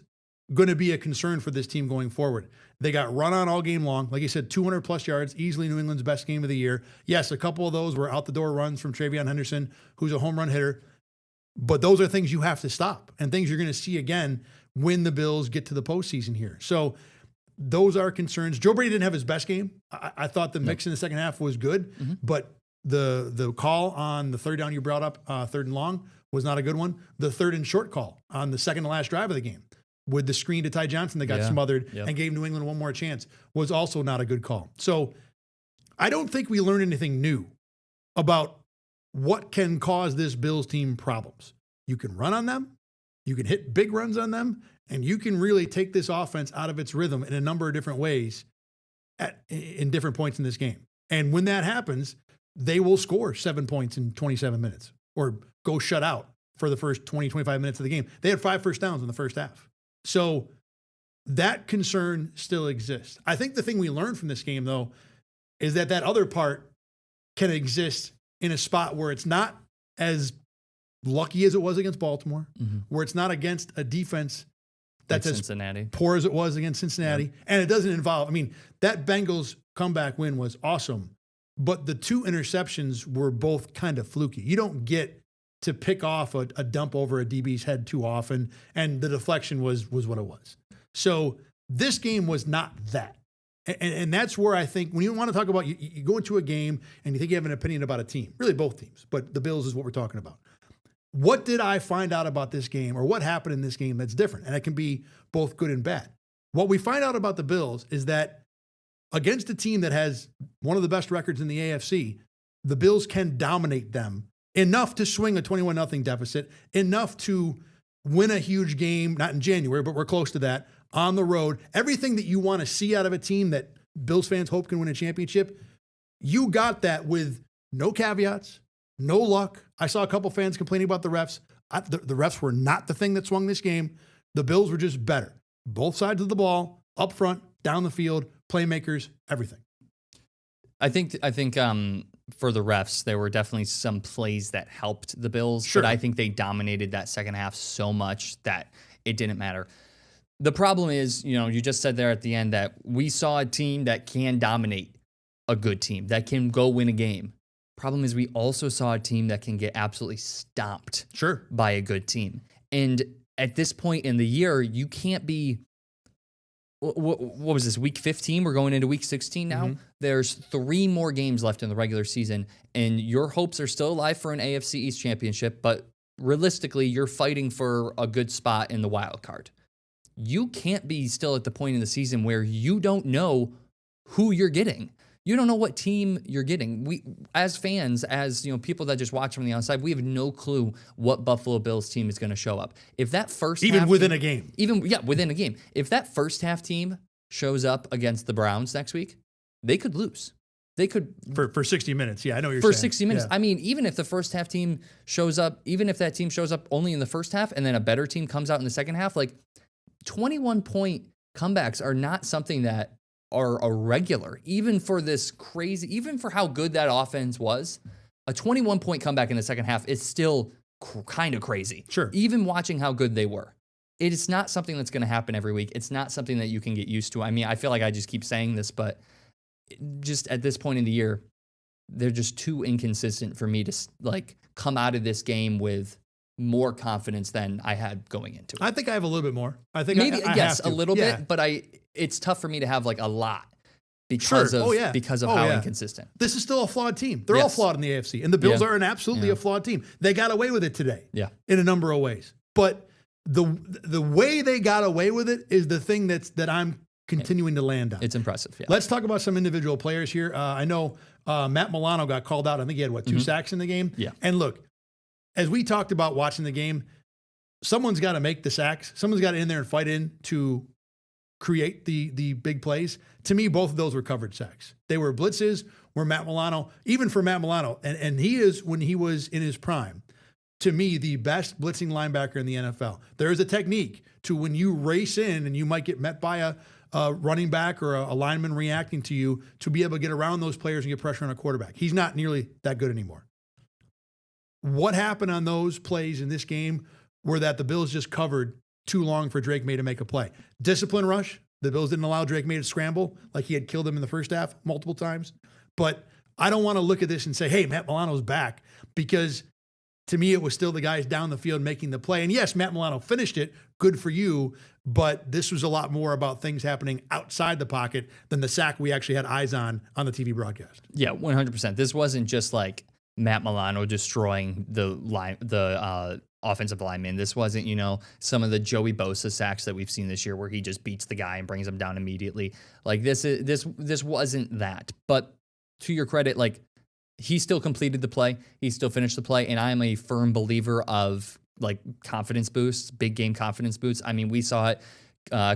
going to be a concern for this team going forward. They got run on all game long. Like you said, 200-plus yards, easily New England's best game of the year. Yes, a couple of those were out-the-door runs from Travion Henderson, who's a home run hitter. But those are things you have to stop and things you're going to see again when the Bills get to the postseason here. So those are concerns. Joe Brady didn't have his best game. I thought the mix in the second half was good, but the call on the third down you brought up, 3rd and long, was not a good one. The 3rd and short call on the second to last drive of the game with the screen to Ty Johnson that got smothered and gave New England one more chance was also not a good call. So I don't think we learned anything new about what can cause this Bills team problems. You can run on them, you can hit big runs on them, and you can really take this offense out of its rhythm in a number of different ways in different points in this game. And when that happens, they will score 7 points in 27 minutes or go shut out for the first 20, 25 minutes of the game. They had 5 first downs in the first half. So that concern still exists. I think the thing we learned from this game, though, is that other part can exist in a spot where it's not as lucky as it was against Baltimore, where it's not against a defense that's like as Cincinnati. Poor as it was against Cincinnati. And it doesn't involve, that Bengals comeback win was awesome, but the 2 interceptions were both kind of fluky. You don't get to pick off a dump over a DB's head too often, and the deflection was what it was. So this game was not that. And that's where I think when you want to talk about, you go into a game and you think you have an opinion about a team, really both teams, but the Bills is what we're talking about. What did I find out about this game or what happened in this game that's different? And it can be both good and bad. What we find out about the Bills is that against a team that has one of the best records in the AFC, the Bills can dominate them enough to swing a 21-0 deficit, enough to win a huge game, not in January, but we're close to that, on the road. Everything that you want to see out of a team that Bills fans hope can win a championship, you got that with no caveats, no luck. I saw a couple fans complaining about the refs. The refs were not the thing that swung this game. The Bills were just better. Both sides of the ball, up front, down the field, playmakers, everything. I think for the refs, there were definitely some plays that helped the Bills, Sure. but I think they dominated that second half so much that it didn't matter. The problem is, you just said there at the end that we saw a team that can dominate a good team, that can go win a game. Problem is we also saw a team that can get absolutely stomped by a good team. And at this point in the year, you can't be, what was this, week 15? We're going into week 16 now. There's 3 more games left in the regular season, and your hopes are still alive for an AFC East championship, but realistically, you're fighting for a good spot in the wild card. You can't be still at the point in the season where you don't know who you're getting. You don't know what team you're getting. We, as fans, as people that just watch from the outside, we have no clue what Buffalo Bills team is going to show up. If that first even half within team, a game, within a game, if that first half team shows up against the Browns next week, they could lose. They could for 60 minutes. Yeah, I know what you're for saying. 60 minutes. Yeah. I mean, even if the first half team shows up, even if that team shows up only in the first half and then a better team comes out in the second half, like 21-point comebacks are not something that are a regular, even for this crazy, even for how good that offense was. A 21-point comeback in the second half is still kind of crazy. Sure. Even watching how good they were. It is not something that's going to happen every week. It's not something that you can get used to. I mean, I feel like I just keep saying this, but just at this point in the year, they're just too inconsistent for me to like come out of this game with more confidence than I had going into it. I think I have a little bit more. I think Maybe I yes, have a to. little Yeah. bit, but it's tough for me to have like a lot because of how inconsistent. This is still a flawed team. They're all flawed in the AFC, and the Bills are absolutely a flawed team. They got away with it today. Yeah. In a number of ways, but the way they got away with it is the thing that I'm continuing to land on. It's impressive. Yeah. Let's talk about some individual players here. I know Matt Milano got called out. I think he had, 2 sacks in the game? Yeah. And look, as we talked about watching the game, someone's got to make the sacks. Someone's got to in there and fight in to create the big plays. To me, both of those were covered sacks. They were blitzes where Matt Milano, even for Matt Milano, and he is, when he was in his prime, to me, the best blitzing linebacker in the NFL. There is a technique to when you race in and you might get met by a running back or a lineman reacting to you to be able to get around those players and get pressure on a quarterback. He's not nearly that good anymore. What happened on those plays in this game were that the Bills just covered too long for Drake May to make a play. Discipline rush. The Bills didn't allow Drake May to scramble like he had killed him in the first half multiple times. But I don't want to look at this and say, hey, Matt Milano's back, because to me, it was still the guys down the field making the play. And yes, Matt Milano finished it. Good for you. But this was a lot more about things happening outside the pocket than the sack we actually had eyes on the TV broadcast. Yeah, 100%. This wasn't just like Matt Milano destroying the offensive lineman. This wasn't, some of the Joey Bosa sacks that we've seen this year where he just beats the guy and brings him down immediately. Like this wasn't that. But to your credit, like he still completed the play. He still finished the play. And I am a firm believer of like confidence boosts, big game confidence boosts. I mean, we saw it.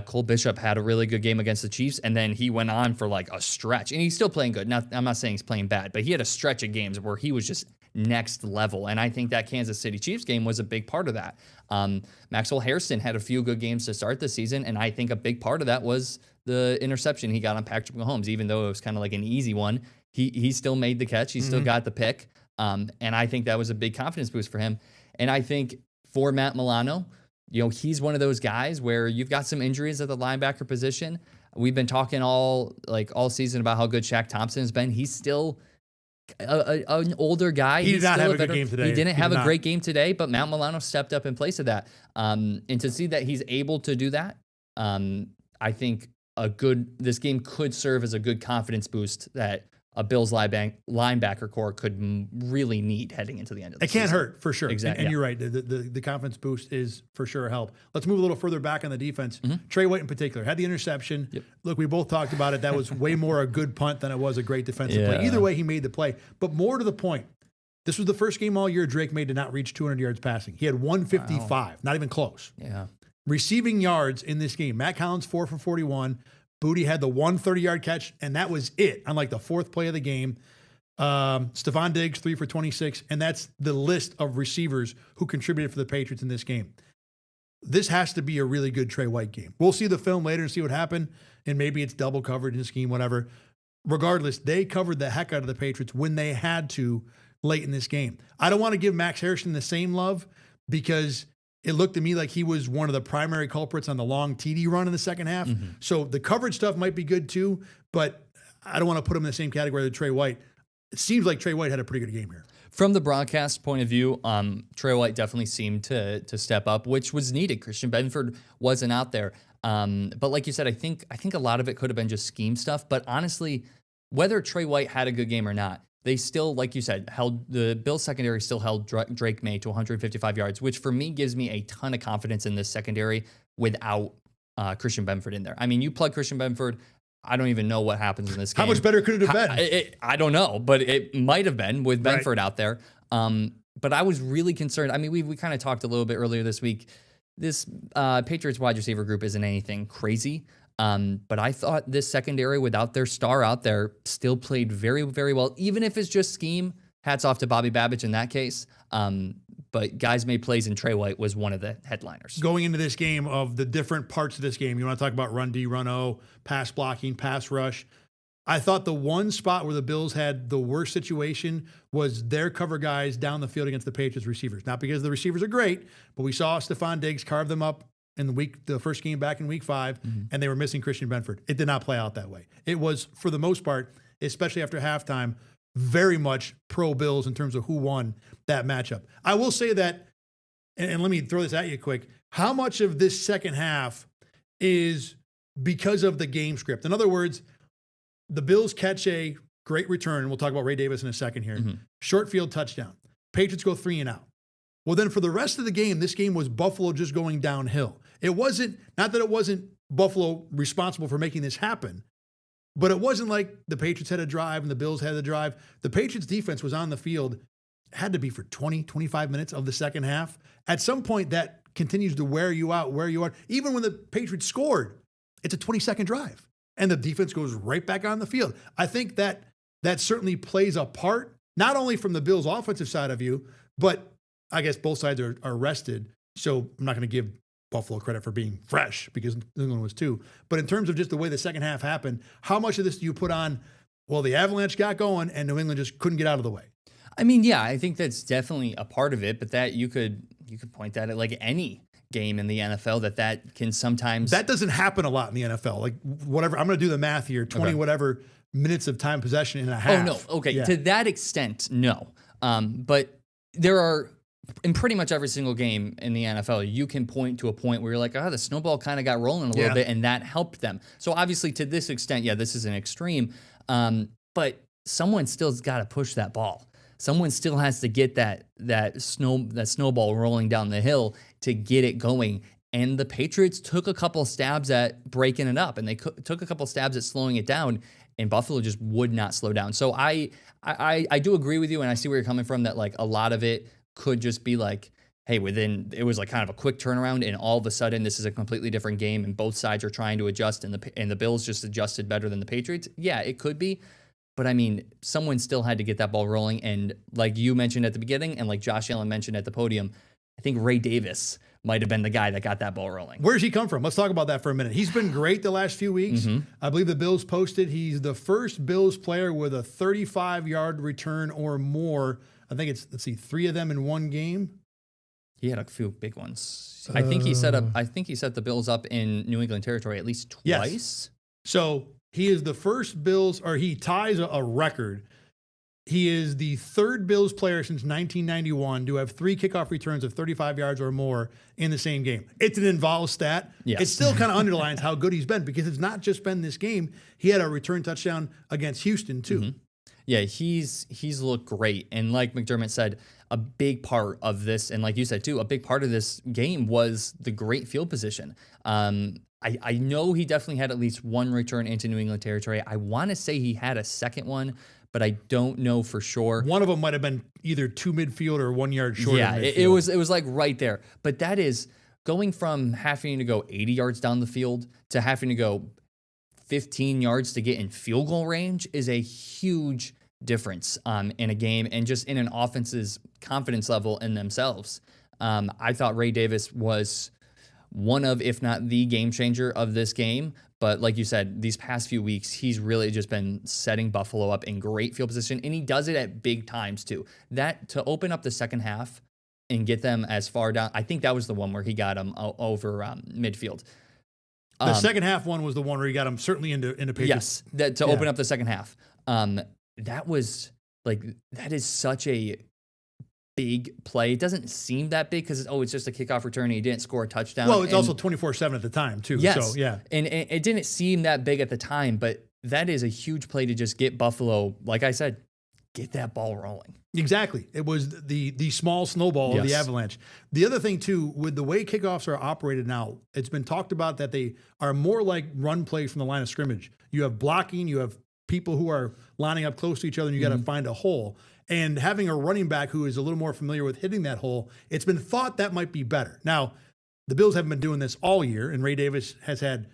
Cole Bishop had a really good game against the Chiefs, and then he went on for like a stretch, and he's still playing good. Now, I'm not saying he's playing bad, but he had a stretch of games where he was just next level, and I think that Kansas City Chiefs game was a big part of that. Maxwell Hairston had a few good games to start the season, and I think a big part of that was the interception he got on Patrick Mahomes. Even though it was kind of like an easy one, he still made the catch. He still got the pick, and I think that was a big confidence boost for him. And I think for Matt Milano, he's one of those guys where you've got some injuries at the linebacker position. We've been talking all season about how good Shaq Thompson has been. He's still an older guy. He did not have a good game today. He didn't have a great game today, but Matt Milano stepped up in place of that. And to see that he's able to do that, I think this game could serve as a good confidence boost that a Bills linebacker core could really need heading into the end of the season. It can't hurt, for sure. Exactly. And you're right. The confidence boost is for sure a help. Let's move a little further back on the defense. Trey White in particular had the interception. Yep. Look, we both talked about it. That was way more a good punt than it was a great defensive play. Either way, he made the play. But more to the point, this was the first game all year Drake May did not reach 200 yards passing. He had 155, not even close. Yeah. Receiving yards in this game, Matt Collins 4 for 41. Booty had the 130-yard catch, and that was it on like the fourth play of the game. Stephon Diggs, 3 for 26, and that's the list of receivers who contributed for the Patriots in this game. This has to be a really good Trey White game. We'll see the film later and see what happened, and maybe it's double covered in the scheme, whatever. Regardless, they covered the heck out of the Patriots when they had to late in this game. I don't want to give Max Harrison the same love because it looked to me like he was one of the primary culprits on the long TD run in the second half. So the coverage stuff might be good too, but I don't want to put him in the same category as Trey White. It seems like Trey White had a pretty good game here. From the broadcast point of view, Trey White definitely seemed to step up, which was needed. Christian Benford wasn't out there. But like you said, I think a lot of it could have been just scheme stuff. But honestly, whether Trey White had a good game or not, they still, like you said, the Bills secondary still held Drake May to 155 yards, which for me gives me a ton of confidence in this secondary without Christian Benford in there. I mean, you plug Christian Benford, I don't even know what happens in this game. How much better could it have been? I don't know, but it might have been with Benford out there. But I was really concerned. I mean, we kind of talked a little bit earlier this week. This Patriots wide receiver group isn't anything crazy. But I thought this secondary without their star out there still played very, very well, even if it's just scheme. Hats off to Bobby Babbage in that case. But guys made plays, and Trey White was one of the headliners. Going into this game, of the different parts of this game, you want to talk about run D, run O, pass blocking, pass rush. I thought the one spot where the Bills had the worst situation was their cover guys down the field against the Patriots receivers. Not because the receivers are great, but we saw Stephon Diggs carve them up in the first game back in week 5, and they were missing Christian Benford. It did not play out that way. It was, for the most part, especially after halftime, very much pro Bills in terms of who won that matchup. I will say that, and let me throw this at you quick, how much of this second half is because of the game script? In other words, the Bills catch a great return, and we'll talk about Ray Davis in a second here. Short field touchdown. Patriots go 3 and out. Well, then for the rest of the game, this game was Buffalo just going downhill. It wasn't, not that it wasn't Buffalo responsible for making this happen, but it wasn't like the Patriots had a drive and the Bills had a drive. The Patriots defense was on the field, had to be for 20, 25 minutes of the second half. At some point, that continues to wear you out, where you are. Even when the Patriots scored, it's a 20-second drive, and the defense goes right back on the field. I think that certainly plays a part, not only from the Bills' offensive side of you, but I guess both sides are rested. So I'm not going to give Buffalo credit for being fresh, because New England was too. But in terms of just the way the second half happened, how much of this do you put on, well, the Avalanche got going and New England just couldn't get out of the way? I mean, yeah, I think that's definitely a part of it, but that you could point that at like any game in the NFL that can sometimes. That doesn't happen a lot in the NFL. Like, whatever, I'm going to do the math here, 20 whatever minutes of time possession in a half. Oh, no. Okay. Yeah. To that extent, no. But there are, in pretty much every single game in the NFL, you can point to a point where you're like, the snowball kind of got rolling a little bit, and that helped them. So obviously, to this extent, yeah, this is an extreme. But someone still's got to push that ball. Someone still has to get that snowball rolling down the hill to get it going. And the Patriots took a couple stabs at breaking it up, and they took a couple stabs at slowing it down, and Buffalo just would not slow down. So I do agree with you, and I see where you're coming from, that like a lot of it could just be like, hey, it was like kind of a quick turnaround, and all of a sudden this is a completely different game, and both sides are trying to adjust, and the Bills just adjusted better than the Patriots. Yeah, it could be. But I mean, someone still had to get that ball rolling. And like you mentioned at the beginning, and like Josh Allen mentioned at the podium, I think Ray Davis might have been the guy that got that ball rolling. Where's he come from? Let's talk about that for a minute. He's been great the last few weeks. I believe the Bills posted he's the first Bills player with a 35-yard return or more. I think it's, 3 of them in one game. He had a few big ones. I think he set the Bills up in New England territory at least twice. Yes. So he is the first Bills, or he ties a record. He is the third Bills player since 1991 to have 3 kickoff returns of 35 yards or more in the same game. It's an involved stat. Yes. It still kind of underlines how good he's been, because it's not just been this game. He had a return touchdown against Houston too. Yeah, he's looked great. And like McDermott said, a big part of this, and like you said too, a big part of this game was the great field position. I know he definitely had at least one return into New England territory. I want to say he had a second one, but I don't know for sure. One of them might have been either 2 midfield or 1 yard short. Yeah, of midfield. it was like right there. But that is going from having to go 80 yards down the field to having to go 15 yards to get in field goal range is a huge difference in a game, and just in an offense's confidence level in themselves. I thought Ray Davis was one of, if not the game changer of this game. But like you said, these past few weeks, he's really just been setting Buffalo up in great field position, and he does it at big times too. That, to open up the second half and get them as far down, I think that was the one where he got them over midfield. The second half one was the one where he got them certainly into Patriots. Yes, to open up the second half. That is such a big play. It doesn't seem that big because it's just a kickoff return and he didn't score a touchdown. Well, it's also 24/7 at the time too. Yes. So, yeah. And it didn't seem that big at the time, but that is a huge play to just get Buffalo, like I said, get that ball rolling. Exactly. It was the small snowball of the Avalanche. The other thing too, with the way kickoffs are operated now, it's been talked about that they are more like run plays from the line of scrimmage. You have blocking, you have people who are lining up close to each other, and you got to find a hole. And having a running back who is a little more familiar with hitting that hole, it's been thought that might be better. Now, the Bills haven't been doing this all year, and Ray Davis has had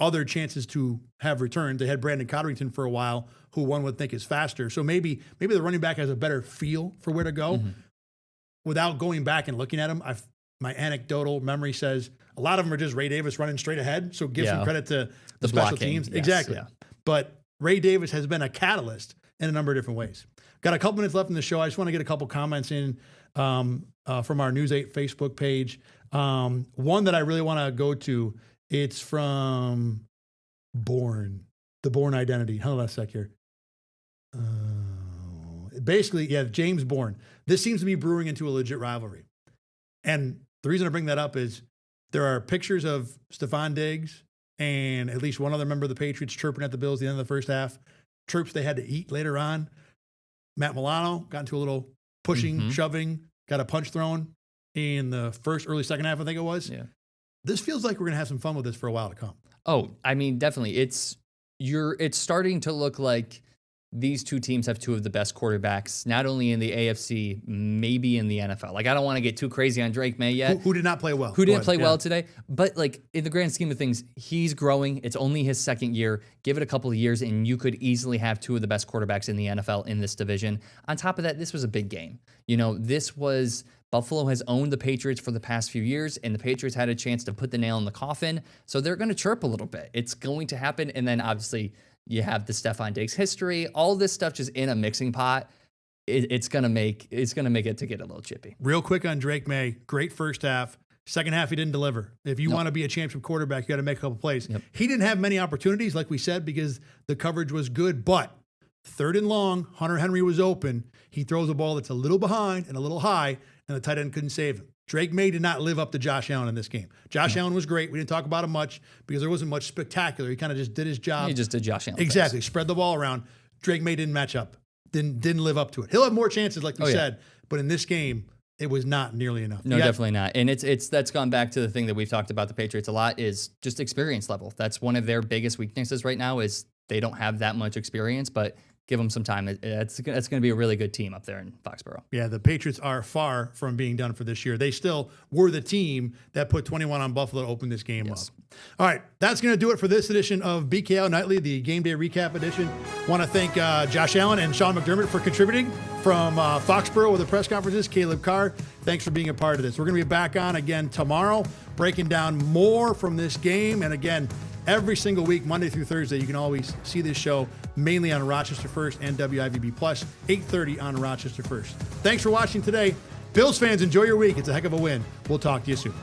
other chances to have returned. They had Brandon Codrington for a while, who one would think is faster. So maybe the running back has a better feel for where to go. Without going back and looking at him, my anecdotal memory says a lot of them are just Ray Davis running straight ahead. So give some credit to the special teams. Yes, exactly. yeah. But Ray Davis has been a catalyst in a number of different ways. Got a couple minutes left in the show. I just want to get a couple comments in from our News 8 Facebook page. One that I really want to go to, it's from the Bourne Identity. Hold on a sec here. Basically, James Bourne. This seems to be brewing into a legit rivalry. And the reason I bring that up is there are pictures of Stephon Diggs and at least one other member of the Patriots chirping at the Bills at the end of the first half. Chirps they had to eat later on. Matt Milano got into a little pushing, shoving, got a punch thrown in the early second half, I think it was. Yeah. This feels like we're going to have some fun with this for a while to come. Oh, I mean, definitely. It's starting to look like these two teams have two of the best quarterbacks, not only in the AFC, maybe in the NFL. Like, I don't want to get too crazy on Drake May yet. Who did not play well. Who didn't play well today. But, like, in the grand scheme of things, he's growing. It's only his second year. Give it a couple of years, and you could easily have two of the best quarterbacks in the NFL in this division. On top of that, this was a big game. You know, Buffalo has owned the Patriots for the past few years, and the Patriots had a chance to put the nail in the coffin. So they're going to chirp a little bit. It's going to happen. And then, obviously, you have the Stephon Diggs history, all this stuff just in a mixing pot. It's gonna make it to get a little chippy. Real quick on Drake May, great first half. Second half, he didn't deliver. If you want to be a championship quarterback, you got to make a couple plays. He didn't have many opportunities, like we said, because the coverage was good. But third and long, Hunter Henry was open. He throws a ball that's a little behind and a little high, and the tight end couldn't save him. Drake May did not live up to Josh Allen in this game. Josh Allen was great. We didn't talk about him much because there wasn't much spectacular. He kind of just did his job. He just did Josh Allen. Exactly. Things. Spread the ball around. Drake May didn't match up. Didn't live up to it. He'll have more chances, like we said, but in this game, it was not nearly enough. No, definitely not. And that's gone back to the thing that we've talked about the Patriots a lot is just experience level. That's one of their biggest weaknesses right now is they don't have that much experience, but give them some time. It's going to be a really good team up there in Foxborough. Yeah, the Patriots are far from being done for this year. They still were the team that put 21 on Buffalo to open this game up. All right, that's going to do it for this edition of BKL Nightly, the Game Day Recap edition. Want to thank Josh Allen and Sean McDermott for contributing from Foxborough with the press conferences. Caleb Carr, thanks for being a part of this. We're going to be back on again tomorrow, breaking down more from this game. And again, every single week, Monday through Thursday, you can always see this show mainly on Rochester First and WIVB Plus, 8:30 on Rochester First. Thanks for watching today. Bills fans, enjoy your week. It's a heck of a win. We'll talk to you soon.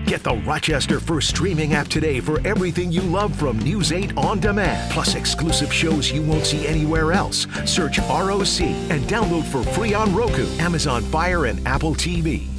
Get the Rochester First streaming app today for everything you love from News 8 on demand, plus exclusive shows you won't see anywhere else. Search ROC and download for free on Roku, Amazon Fire, and Apple TV.